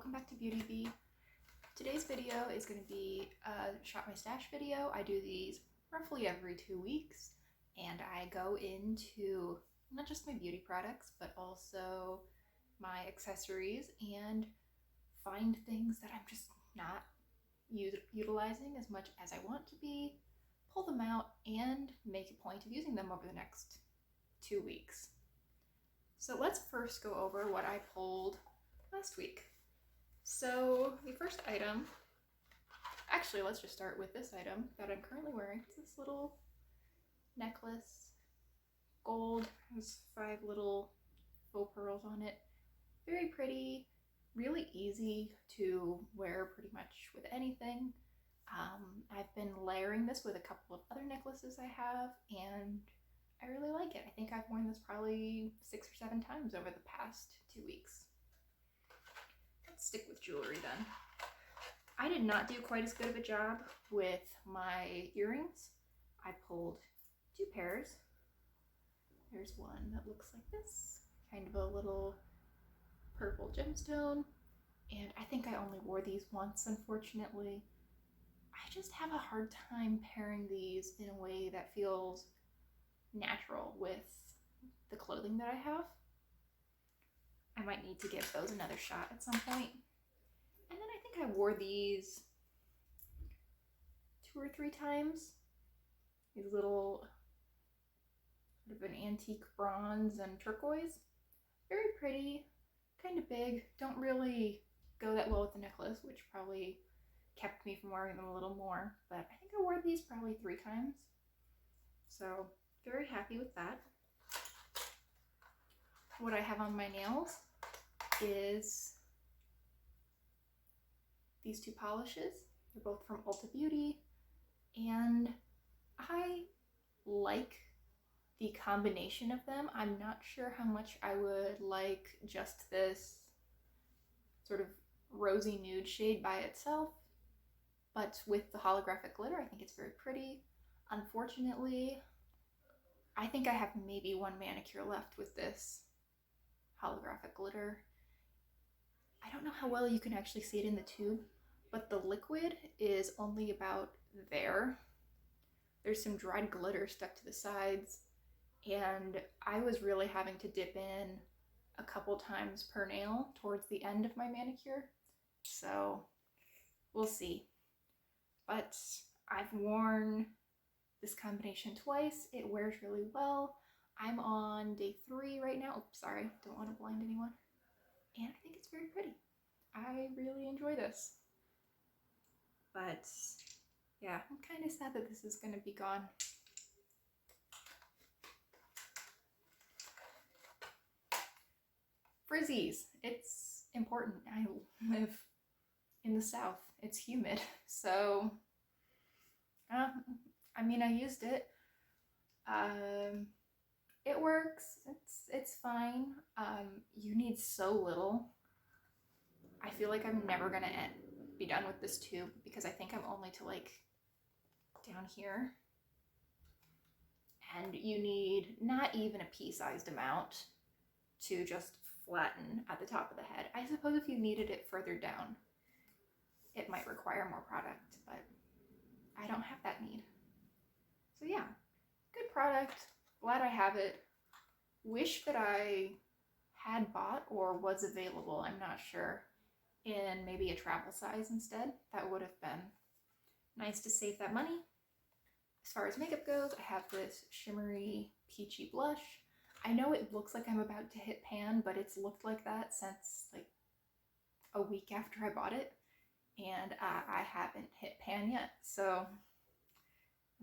welcome back to Beauty Bee. Today's video is going to be a Shop My Stash video. I do these roughly every 2 weeks, and I go into not just my beauty products, but also my accessories and find things that I'm just not utilizing as much as I want to be, pull them out, and make a point of using them over the next 2 weeks. So let's first go over what I pulled last week. So the first item, actually let's just start with this item that I'm currently wearing. It's this little necklace, gold, has 5 little faux pearls on it. Very pretty, really easy to wear pretty much with anything. I've been layering this with a couple of other necklaces I have, and I really like it. I think I've worn this probably 6 or 7 times over the past 2 weeks. Let's stick with jewelry then. I did not do quite as good of a job with my earrings. I pulled 2 pairs. There's one that looks like this, kind of a little purple gemstone, and I think I only wore these once, unfortunately. I just have a hard time pairing these in a way that feels natural with the clothing that I have. I might need to give those another shot at some point. And then I think I wore these 2 or 3 times. These little sort of an antique bronze and turquoise. Very pretty, kind of big. Don't really go that well with the necklace, which probably kept me from wearing them a little more. But I think I wore these probably 3 times. So very happy with that. What I have on my nails is these 2 polishes. They're both from Ulta Beauty, and I like the combination of them. I'm not sure how much I would like just this sort of rosy nude shade by itself, but with the holographic glitter, I think it's very pretty. Unfortunately, I think I have maybe 1 manicure left with this holographic glitter. I don't know how well you can actually see it in the tube, but the liquid is only about there. There's some dried glitter stuck to the sides, and I was really having to dip in a couple times per nail towards the end of my manicure, so we'll see. But I've worn this combination twice. It wears really well. I'm on day 3 right now. Oops, sorry, don't want to blind anyone. And I think it's very pretty. I really enjoy this. But yeah, I'm kind of sad that this is going to be gone. Frizzies. It's important. I live in the South. It's humid. So, I mean, I used it. It works. It's fine. You need so little. I feel like I'm never gonna be done with this tube because I think I'm only to like down here, and you need not even a pea-sized amount to just flatten at the top of the head. I suppose if you needed it further down, it might require more product, but I don't have that need. So yeah, good product. Glad I have it. Wish that I had bought or was available, I'm not sure, in maybe a travel size instead. That would have been nice to save that money. As far as makeup goes, I have this shimmery peachy blush. I know it looks like I'm about to hit pan, but it's looked like that since like a week after I bought it, and I haven't hit pan yet, so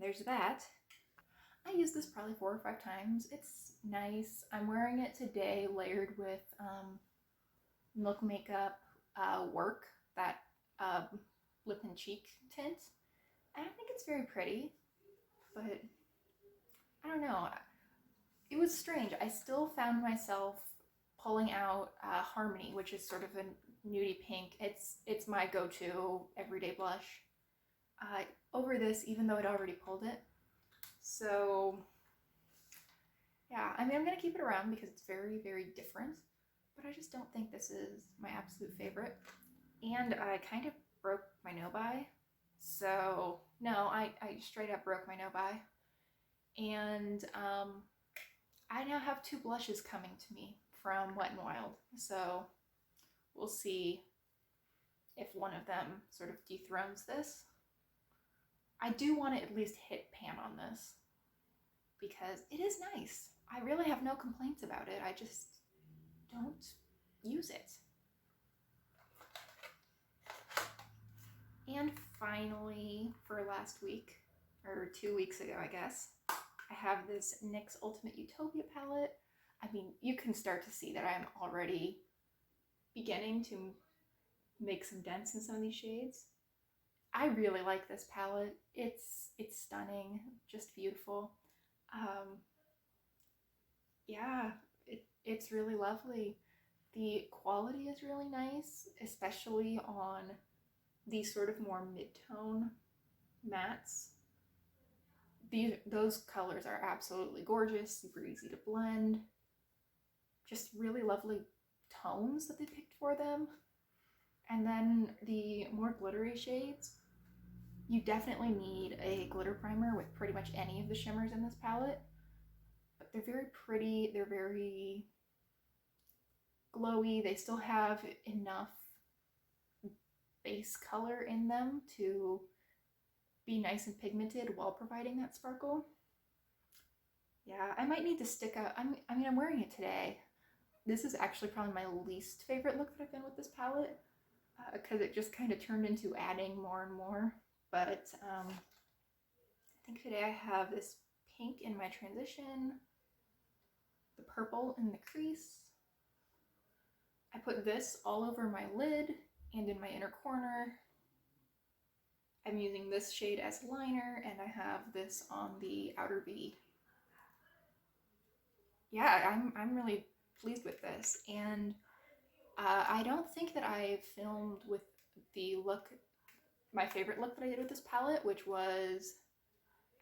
there's that. I used this probably 4 or 5 times. It's nice. I'm wearing it today layered with Milk Makeup Work, that lip and cheek tint. And I think it's very pretty, but I don't know. It was strange. I still found myself pulling out Harmony, which is sort of a nudie pink. It's my go-to everyday blush over this, even though I'd already pulled it. So yeah, I mean, I'm gonna keep it around because it's very, very different, but I just don't think this is my absolute favorite. and I kind of broke my no-buy. So, no, I straight up broke my no-buy. And I now have 2 blushes coming to me from Wet n Wild. So, we'll see if one of them sort of dethrones this. I do want to at least hit pan on this because it is nice. I really have no complaints about it. I just don't use it. And finally, for last week, or 2 weeks ago, I guess, I have this NYX Ultimate Utopia palette. I mean, you can start to see that I'm already beginning to make some dents in some of these shades. I really like this palette. It's stunning, just beautiful. Yeah, it's really lovely. The quality is really nice, especially on these sort of more mid-tone mattes. Those colors are absolutely gorgeous, super easy to blend. Just really lovely tones that they picked for them. And then the more glittery shades, you definitely need a glitter primer with pretty much any of the shimmers in this palette. But they're very pretty, they're very glowy, they still have enough base color in them to be nice and pigmented while providing that sparkle. Yeah, I might need to stick out. I mean, I'm wearing it today. This is actually probably my least favorite look that I've been with this palette because it just kind of turned into adding more and more. But I think today I have this pink in my transition, the purple in the crease. I put this all over my lid and in my inner corner. I'm using this shade as liner, and I have this on the outer V. Yeah, I'm really pleased with this, and I don't think that I filmed with the look, my favorite look that I did with this palette, which was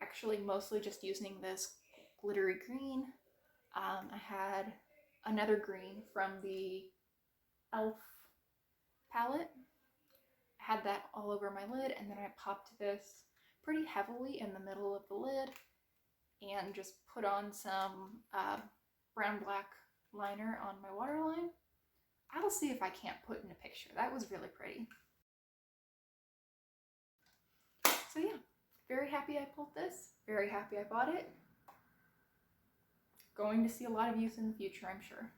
actually mostly just using this glittery green. I had another green from the e.l.f. palette. I had that all over my lid, and then I popped this pretty heavily in the middle of the lid and just put on some brown black liner on my waterline. I will see if I can't put in a picture. That was really pretty. So yeah, very happy I pulled this. Very happy I bought it. Going to see a lot of use in the future, I'm sure.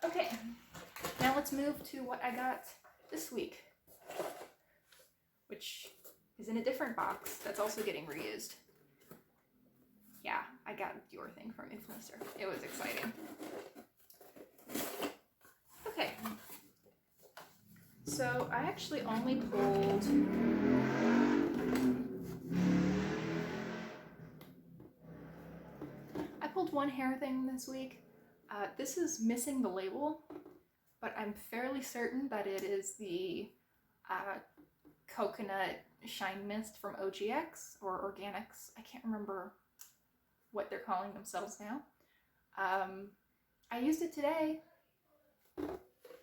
Okay, now let's move to what I got this week, which is in a different box that's also getting reused. Yeah, I got the Dior thing from Influencer. It was exciting. Okay, so I actually only pulled one hair thing this week. This is missing the label, but I'm fairly certain that it is the coconut shine mist from OGX or Organics. I can't remember what they're calling themselves now. I used it today.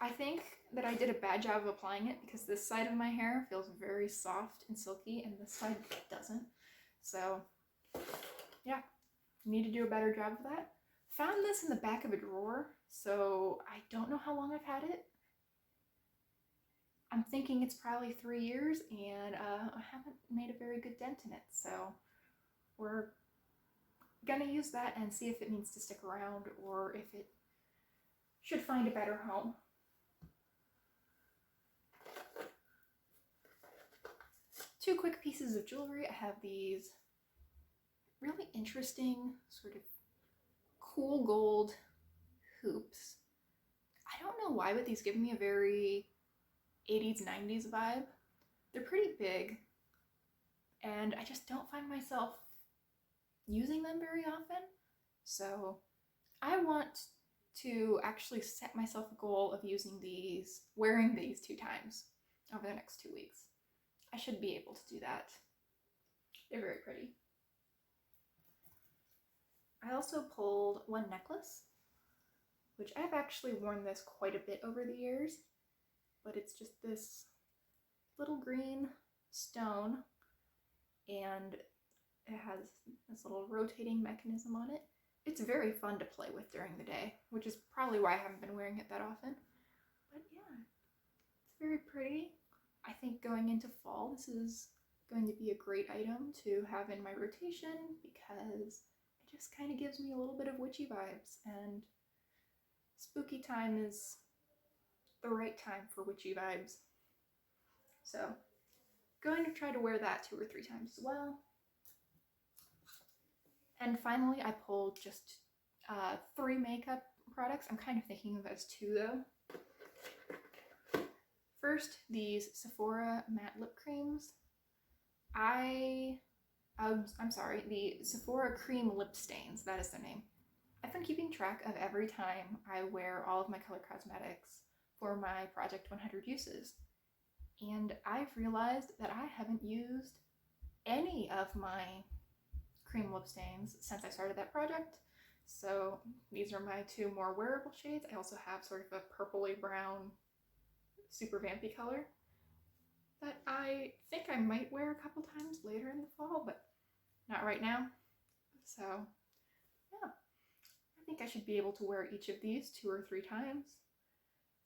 I think that I did a bad job of applying it because this side of my hair feels very soft and silky and this side doesn't. So yeah, need to do a better job of that. Found this in the back of a drawer, so I don't know how long I've had it. I'm thinking it's probably 3 years, and I haven't made a very good dent in it, so we're gonna use that and see if it needs to stick around or if it should find a better home. Two quick pieces of jewelry. I have these really interesting sort of cool gold hoops. I don't know why, but these give me a very 80s, 90s vibe. They're pretty big, and I just don't find myself using them very often. So I want to actually set myself a goal of wearing these 2 times over the next 2 weeks. I should be able to do that. They're very pretty. I also pulled one necklace, which I've actually worn this quite a bit over the years. but it's just this little green stone, and it has this little rotating mechanism on it. It's very fun to play with during the day, which is probably why I haven't been wearing it that often. But yeah, it's very pretty. I think going into fall, this is going to be a great item to have in my rotation because it just kind of gives me a little bit of witchy vibes, and spooky time is the right time for witchy vibes. So, going to try to wear that 2 or 3 times as well. And finally, I pulled just 3 makeup products. I'm kind of thinking of it as 2 though. First, these Sephora matte lip creams. I'm sorry, the Sephora cream lip stains, that is their name. I've been keeping track of every time I wear all of my color cosmetics for my Project 100 uses. And I've realized that I haven't used any of my cream lip stains since I started that project. So these are my 2 more wearable shades. I also have sort of a purpley brown super vampy color that I think I might wear a couple times later in the fall, but not right now. So yeah, I think I should be able to wear each of these 2 or 3 times,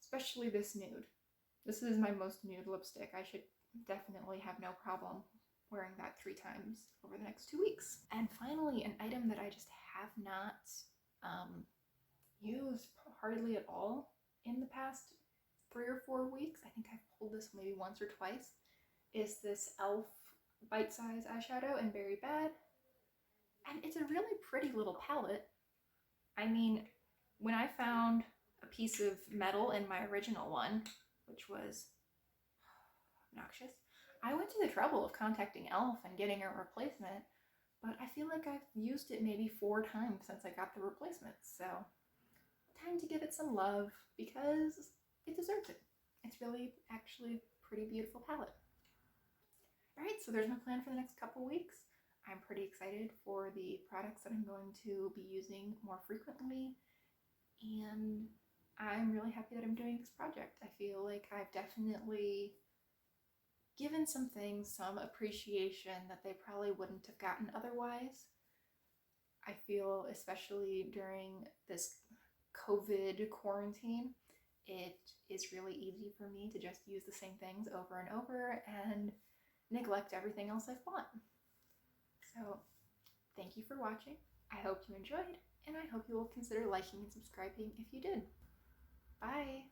especially this nude. This is my most nude lipstick. I should definitely have no problem wearing that 3 times over the next 2 weeks. And finally, an item that I just have not used hardly at all in the past 3 or 4 weeks, I think I've pulled this maybe once or twice, is this e.l.f. Bite Size eyeshadow in Berry Bad. And it's a really pretty little palette. I mean, when I found a piece of metal in my original one, which was obnoxious, I went to the trouble of contacting e.l.f. and getting a replacement, but I feel like I've used it maybe 4 times since I got the replacement, so time to give it some love because it deserves it. It's really actually a pretty beautiful palette. Alright, so there's my plan for the next couple weeks. I'm pretty excited for the products that I'm going to be using more frequently, and I'm really happy that I'm doing this project. I feel like I've definitely given some things some appreciation that they probably wouldn't have gotten otherwise. I feel, especially during this COVID quarantine, it is really easy for me to just use the same things over and over and neglect everything else I've bought. So thank you for watching. I hope you enjoyed, and I hope you will consider liking and subscribing if you did. Bye!